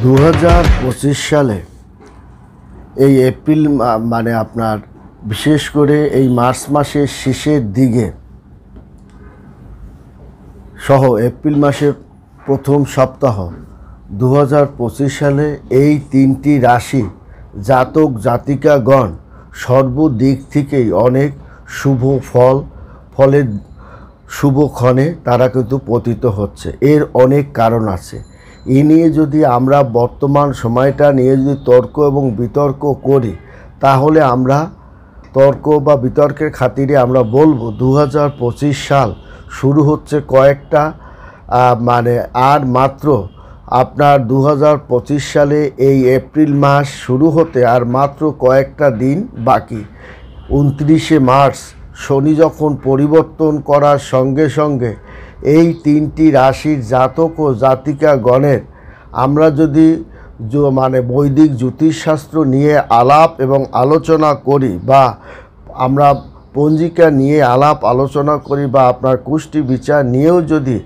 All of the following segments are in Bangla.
2025 সালে এই এপ্রিল মানে আপনার বিশেষ করে এই মার্চ মাসের শেষের দিকে সহ এপ্রিল মাসের প্রথম সপ্তাহ 2025 সালে এই তিনটি রাশি জাতক জাতিকাগণ সর্বদিক থেকেই অনেক শুভ ফলের শুভক্ষণে তারা কিন্তু পতিত হচ্ছে। এর অনেক কারণ আছে। এ নিয়ে যদি আমরা বর্তমান সময়টা নিয়ে যদি তর্ক এবং বিতর্ক করি, তাহলে আমরা তর্ক বা বিতর্কের খাতিরে আমরা বলবো 2025 সাল শুরু হচ্ছে কয়েকটা মানে আর মাত্র আপনার 2025 সালে এই এপ্রিল মাস শুরু হতে আর মাত্র কয়েকটা দিন বাকি। 29শে মার্চ শনি যখন পরিবর্তন করার সঙ্গে সঙ্গে এই তিনটি রাশির জাতক ও জাতিকাগণের আমরা যদি মানে বৈদিক জ্যোতিষশাস্ত্র নিয়ে আলাপ এবং আলোচনা করি, বা আমরা পঞ্জিকা নিয়ে আলাপ আলোচনা করি, বা আপনার কুষ্টি বিচার নিয়েও যদি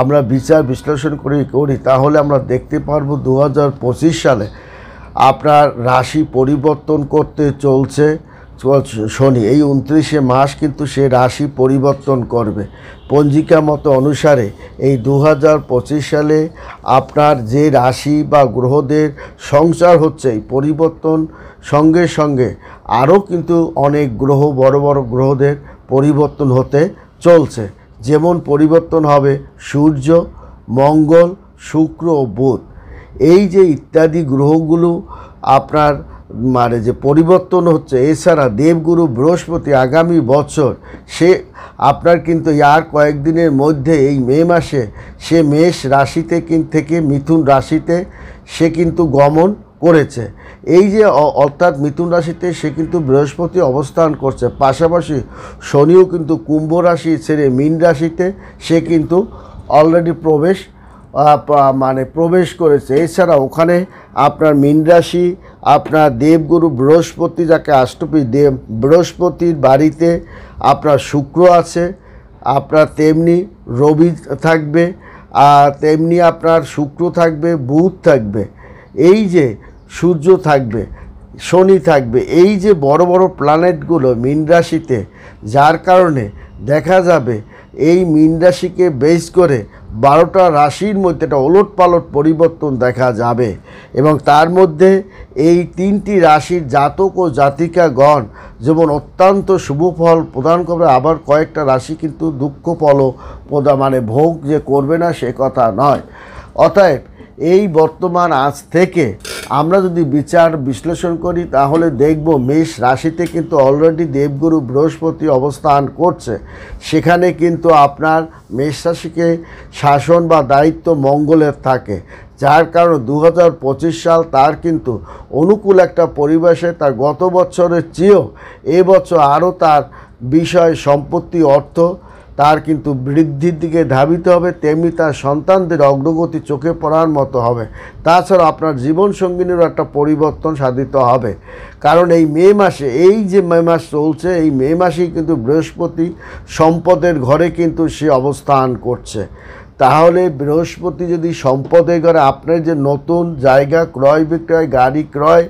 আমরা বিচার বিশ্লেষণ করি, তাহলে আমরা দেখতে পারবো 2025 সালে আপনার রাশি পরিবর্তন করতে চলছে শনি। এই 29শে মাস কিন্তু সে রাশি পরিবর্তন করবে। পঞ্জিকা মতো অনুসারে এই 2025 সালে আপনার যে রাশি বা গ্রহদের সংচার হচ্ছে, এই পরিবর্তন সঙ্গে সঙ্গে আরও কিন্তু অনেক গ্রহ বড় বড় গ্রহদের পরিবর্তন হতে চলছে। যেমন পরিবর্তন হবে সূর্য, মঙ্গল, শুক্র ও বুধ। এই যে ইত্যাদি গ্রহগুলো আপনার মানে যে পরিবর্তন হচ্ছে, এছাড়া দেবগুরু বৃহস্পতি আগামী বছর সে আপনার কিন্তু আর কয়েকদিনের মধ্যে এই মে মাসে সে মেষ রাশিতে থেকে মিথুন রাশিতে সে কিন্তু গমন করেছে। এই যে অর্থাৎ মিথুন রাশিতে সে কিন্তু বৃহস্পতি অবস্থান করছে, পাশাপাশি শনিও কিন্তু কুম্ভ রাশি ছেড়ে মীন রাশিতে সে কিন্তু অলরেডি প্রবেশ করেছে। এছাড়া ওখানে আপনার মীন রাশি আপনার দেবগুরু বৃহস্পতি, যাকে অষ্টপী দেব বৃহস্পতির বাড়িতে আপনার শুক্র আছে, আপনার তেমনি রবি থাকবে, আর তেমনি আপনার শুক্র থাকবে, বুধ থাকবে, এই যে সূর্য থাকবে, শনি থাকবে। এই যে বড় বড় প্ল্যানেটগুলো মীন রাশিতে, যার কারণে দেখা যাবে এই মীন রাশিকে বেস করে 12টা রাশির মধ্যে একটা ওলটপালট পরিবর্তন দেখা যাবে, এবং তার মধ্যে এই তিনটি রাশির জাতক ও জাতিকাগণ যেমন অত্যন্ত শুভ ফল প্রদান করবে, আবার কয়েকটা রাশি কিন্তু দুঃখ ফলও মানে ভোগ যে করবে না সে কথা নয়। অতএব এই বর্তমান আজ থেকে আমরা যদি বিচার বিশ্লেষণ করি, তাহলে দেখব মেষ রাশিতে কিন্তু অলরেডি দেবগুরু বৃহস্পতি অবস্থান করছে। সেখানে কিন্তু আপনার মেষ রাশিকে শাসন বা দায়িত্ব মঙ্গলের থাকে, যার কারণে 2025 সাল তার কিন্তু অনুকূল একটা পরিবেশে তার গত বছরের চেয়েও এবছর আরও তার বিষয় সম্পত্তি অর্থ তার কিন্তু বৃদ্ধির দিকে ধাবিত হবে, তেমনি তার সন্তানদের অগ্রগতি চোখে পড়ার মতো হবে। তাছাড়া আপনার জীবনসঙ্গিনীরও একটা পরিবর্তন সাধিত হবে, কারণ এই মে মাসে এই যে মে মাস চলছে, এই মে মাসেই কিন্তু বৃহস্পতি সম্পদের ঘরে কিন্তু সে অবস্থান করছে। তাহলে বৃহস্পতি যদি সম্পদের ঘরে আপনার যে নতুন জায়গা ক্রয় বিক্রয়, গাড়ি ক্রয়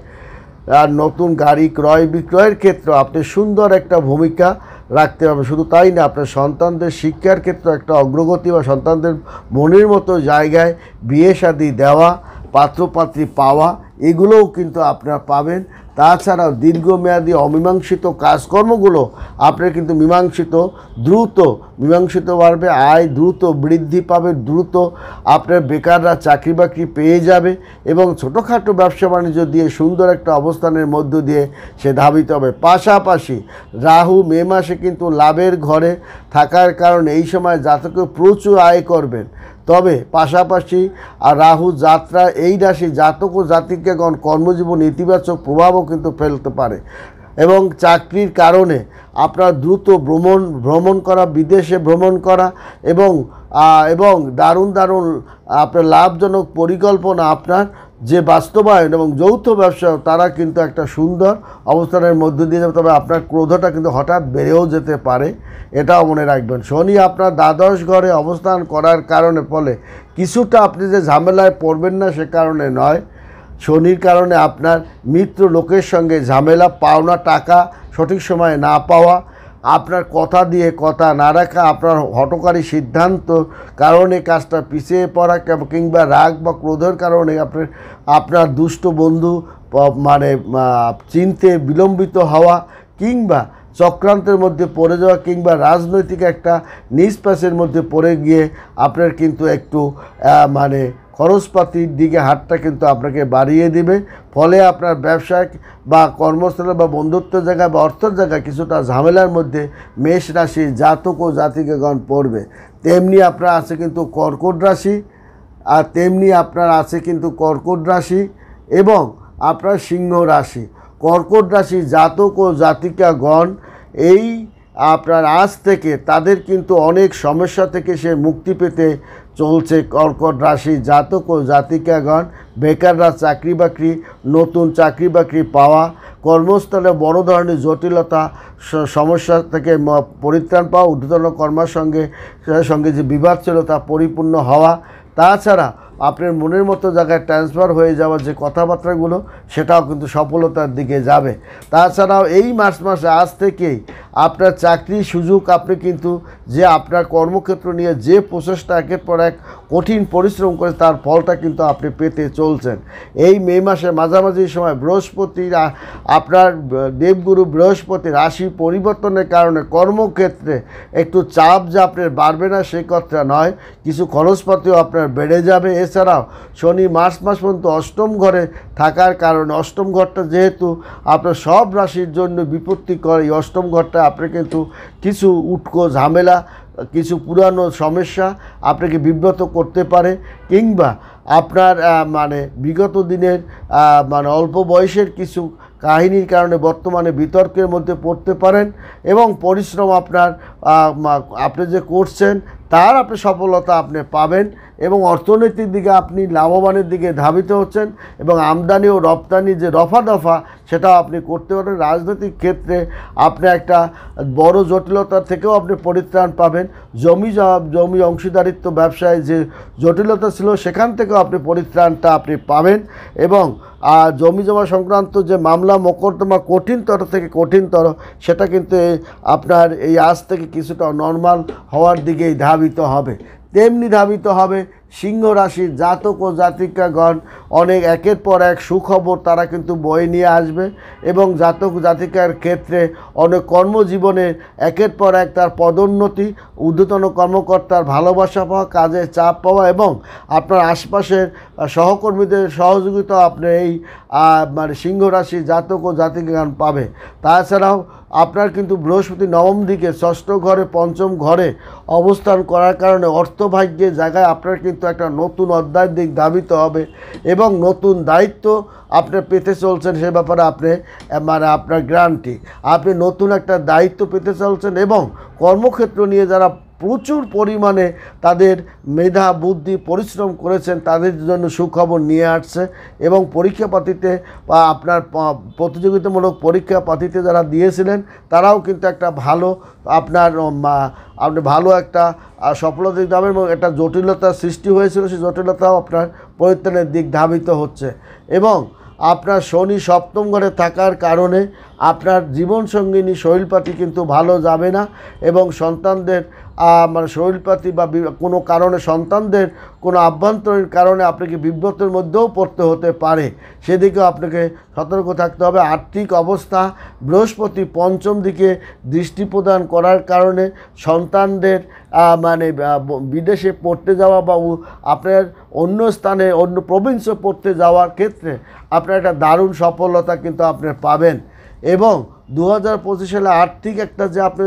আর নতুন গাড়ি ক্রয় বিক্রয়ের ক্ষেত্রে আপনি সুন্দর একটা ভূমিকা রাখতে হবে। শুধু তাই না, আপনার সন্তানদের শিক্ষার ক্ষেত্রে একটা অগ্রগতি বা সন্তানদের মনের মতো জায়গায় বিয়ে শাদী দেওয়া, পাত্রপাত্রী পাওয়া, এগুলোও কিন্তু আপনারা পাবেন। তাছাড়াও দীর্ঘমেয়াদী অমীমাংসিত কাজকর্মগুলো আপনার কিন্তু দ্রুত মীমাংসিত পারবে, আয় দ্রুত বৃদ্ধি পাবে, দ্রুত আপনার বেকাররা চাকরি বাকরি পেয়ে যাবে, এবং ছোটোখাটো ব্যবসা বাণিজ্য দিয়ে সুন্দর একটা অবস্থানের মধ্য দিয়ে সে ধাবিত হবে। পাশাপাশি রাহু মে মাসে কিন্তু লাভের ঘরে থাকার কারণে এই সময় জাতকে প্রচুর আয় করবেন। তবে পাশাপাশি আর রাহু যাত্রা এই রাশি জাতক ও জাতিকাগণ কর্মজীবন ইতিবাচক প্রভাবও কিন্তু ফেলতে পারে, এবং চাকরির কারণে আপনার দ্রুত ভ্রমণ করা, বিদেশে ভ্রমণ করা, এবং দারুণ আপনার লাভজনক পরিকল্পনা আপনার যে বাস্তবায়ন এবং যৌথ ব্যবসা তারা কিন্তু একটা সুন্দর অবস্থানের মধ্য দিয়ে যাবে। তবে আপনার ক্রোধটা কিন্তু হঠাৎ বেড়েও যেতে পারে, এটাও মনে রাখবেন। শনি আপনার দ্বাদশ ঘরে অবস্থান করার কারণে ফলে কিছুটা আপনি যে ঝামেলায় পড়বেন না সে কারণে নয়, শনির কারণে আপনার মিত্র লোকের সঙ্গে ঝামেলা, পাওনা টাকা সঠিক সময়ে না পাওয়া, আপনার কথা দিয়ে কথা না রাখা, আপনার হঠকারী সিদ্ধান্ত কারণে কাজটা পিছিয়ে পড়া, কিংবা রাগ বা ক্রোধের কারণে আপনার দুষ্ট বন্ধু মানে চিনতে বিলম্বিত হওয়া, কিংবা চক্রান্তের মধ্যে পড়ে যাওয়া, কিংবা রাজনৈতিক একটা নিষ্পাসের মধ্যে পড়ে গিয়ে আপনার কিন্তু একটু মানে খরচপাতির দিকে হাতটা কিন্তু আপনাকে বাড়িয়ে দিবে। ফলে আপনার ব্যবসায় বা কর্মস্থলে বা বন্ধুত্বের জায়গায় বা অর্থের জায়গায় কিছুটা ঝামেলার মধ্যে মেষ রাশির জাতক ও জাতিকাগণ পড়বে। তেমনি আপনার আছে কিন্তু কর্কট রাশি, আর তেমনি আপনার আছে কিন্তু কর্কট রাশি এবং আপনার সিংহ রাশি। কর্কট রাশি জাতক ও জাতিকাগণ এই আপনার আজ থেকে তাদের কিন্তু অনেক সমস্যা থেকে সে মুক্তি পেতে চলছে। কর্কট রাশি জাতক ও জাতিকাগণ, বেকাররা চাকরি বাকরি, নতুন চাকরি বাকরি পাওয়া, কর্মস্থলে বড় ধরনের জটিলতা সমস্যা থেকে পরিত্রাণ পাওয়া, ঊর্ধ্বতন কর্মার সঙ্গে যে বিবাদ ছিল তা পরিপূর্ণ হওয়া, তাছাড়া আপনার মনের মতো জায়গায় ট্রান্সফার হয়ে যাওয়া যে কথাবার্তাগুলো সেটাও কিন্তু সফলতার দিকে যাবে। তাছাড়াও এই মাসে আজ থেকেই আপনার চাকরির সুযোগ, আপনি কিন্তু যে আপনার কর্মক্ষেত্র নিয়ে যে প্রচেষ্টা একের পর এক কঠিন পরিশ্রম করে তার ফলটা কিন্তু আপনি পেতে চলছেন। এই মে মাসের মাঝামাঝি সময় বৃহস্পতির আপনার দেবগুরু বৃহস্পতি রাশি পরিবর্তনের কারণে কর্মক্ষেত্রে একটু চাপ যে আপনার বাড়বে না সেই কথা নয়, কিছু খরচপাতিও আপনার বেড়ে যাবে। এছাড়াও শনি মাস পর্যন্ত অষ্টম ঘরে থাকার কারণে, অষ্টম ঘরটা যেহেতু আপনার সব রাশির জন্য বিপত্তিকর, এই অষ্টম ঘরটা আপনি কিন্তু কিছু উটকো ঝামেলা, কিছু পুরানো সমস্যা আপনাকে বিব্রত করতে পারে, কিংবা আপনার মানে বিগত দিনের মানে অল্প বয়সের কিছু কাহিনীর কারণে বর্তমানে বিতর্কের মধ্যে পড়তে পারেন। এবং পরিশ্রম আপনি যে করছেন তার আপনি সফলতা আপনি পাবেন এবং অর্থনৈতিক দিকে আপনি লাভবানের দিকে ধাবিত হচ্ছেন এবং আমদানি ও রপ্তানি যে রফা দফা সেটাও আপনি করতে পারেন। রাজনৈতিক ক্ষেত্রে আপনি একটা বড় জটিলতার থেকেও আপনি পরিত্রাণ পাবেন। জমি অংশীদারিত্ব ব্যবসায় যে জটিলতা ছিল সেখান থেকেও আপনি পরিত্রাণটা আপনি পাবেন এবং জমি জমা সংক্রান্ত যে মামলা মোকদ্দমা কঠিনতর থেকে কঠিনতর সেটা কিন্তু আপনার এই আজ থেকে কিছুটা নর্মাল হওয়ার দিকেই ধাবিত হবে। তেমনি ধাবিত হবে সিংহ রাশির জাতক ও জাতিকাগণ, অনেক একের পর এক সুখবর তারা কিন্তু বয়ে নিয়ে আসবে এবং জাতক জাতিকার ক্ষেত্রে অনেক কর্মজীবনে একের পর এক তার পদোন্নতি, ঊর্ধ্বতন কর্মকর্তার ভালোবাসা পাওয়া, কাজে চাপ পাওয়া এবং আপনার আশপাশের সহকর্মীদের সহযোগিতা আপনি এই মানে সিংহ রাশির জাতক ও জাতিকাগণ পাবে। তাছাড়াও আপনার কিন্তু বৃহস্পতি নবম দিকে ষষ্ঠ ঘরে পঞ্চম ঘরে অবস্থান করার কারণে অর্থভাগ্যের জায়গায় আপনার কিন্তু একটা নতুন অধ্যায়ের দিক ধাবিত হবে এবং নতুন দায়িত্ব আপনি পেতে চলছেন, সে ব্যাপারে আপনি মানে আপনার গ্যারান্টি, আপনি নতুন একটা দায়িত্ব পেতে চলছেন এবং কর্মক্ষেত্র নিয়ে যারা প্রচুর পরিমাণে তাদের মেধা বুদ্ধি পরিশ্রম করেছেন তাদের জন্য সুখবর নিয়ে আসছে এবং পরীক্ষাপাতিতে বা আপনার প্রতিযোগিতামূলক পরীক্ষাপাতিতে যারা দিয়েছিলেন তারাও কিন্তু একটা ভালো আপনি ভালো একটা সফলতা দিতে হবে এবং একটা জটিলতার সৃষ্টি হয়েছিল সেই জটিলতাও আপনার পরিত্রাণের দিক ধাবিত হচ্ছে। এবং আপনার শনি সপ্তম ঘরে থাকার কারণে আপনার জীবনসঙ্গিনী শরীরপাতি কিন্তু ভালো যাবে না এবং সন্তানদের মানে শরীরপাতি বা কোনো কারণে সন্তানদের কোনো আভ্যন্তরীণ কারণে আপনাকে বিব্রতের মধ্যেও পড়তে হতে পারে, সেদিকেও আপনাকে সতর্ক থাকতে হবে। আর্থিক অবস্থা বৃহস্পতি পঞ্চম দিকে দৃষ্টি প্রদান করার কারণে সন্তানদের মানে বিদেশে পড়তে যাওয়া বা আপনার অন্য স্থানে অন্য প্রভিন্সে পড়তে যাওয়ার ক্ষেত্রে আপনার একটা দারুণ সফলতা কিন্তু আপনি পাবেন এবং 2025 সালে আর্থিক একটা যে আপনি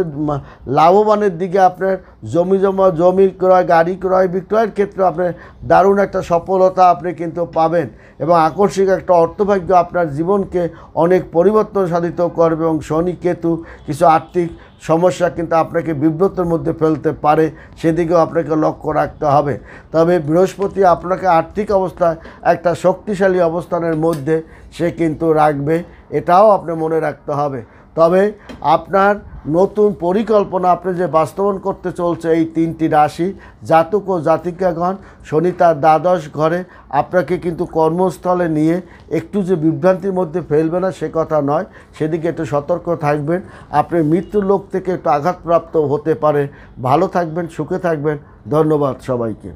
লাভবানের দিকে আপনার জমি ক্রয়, গাড়ি ক্রয় বিক্রয়ের ক্ষেত্রে আপনি দারুণ একটা সফলতা আপনি কিন্তু পাবেন এবং আকস্মিক একটা অর্থভাগ্য আপনার জীবনকে অনেক পরিবর্তন সাধিত করবে এবং শনি কেতু কিছু আর্থিক সমস্যা কিন্তু আপনাকে বিব্রতের মধ্যে ফেলতে পারে, সেদিকেও আপনাকে লক্ষ্য রাখতে হবে। তবে বৃহস্পতি আপনাকে আর্থিক অবস্থায় একটা শক্তিশালী অবস্থানের মধ্যে সে কিন্তু রাখবে, এটাও আপনি মনে রাখতে হবে। তবে আপনার নতুন পরিকল্পনা আপনি যে বাস্তবায়ন করতে চলছে এই 3টি রাশি জাতক ও জাতিকাগণ, শনি তার দ্বাদশ ঘরে আপনাকে কিন্তু কর্মস্থলে নিয়ে একটু যে বিভ্রান্তির মধ্যে ফেলবে না সে কথা নয়, সেদিকে একটু সতর্ক থাকবেন। আপনি মৃত্যুর লোক থেকে একটু আঘাতপ্রাপ্ত হতে পারে। ভালো থাকবেন, সুখে থাকবেন। ধন্যবাদ সবাইকে।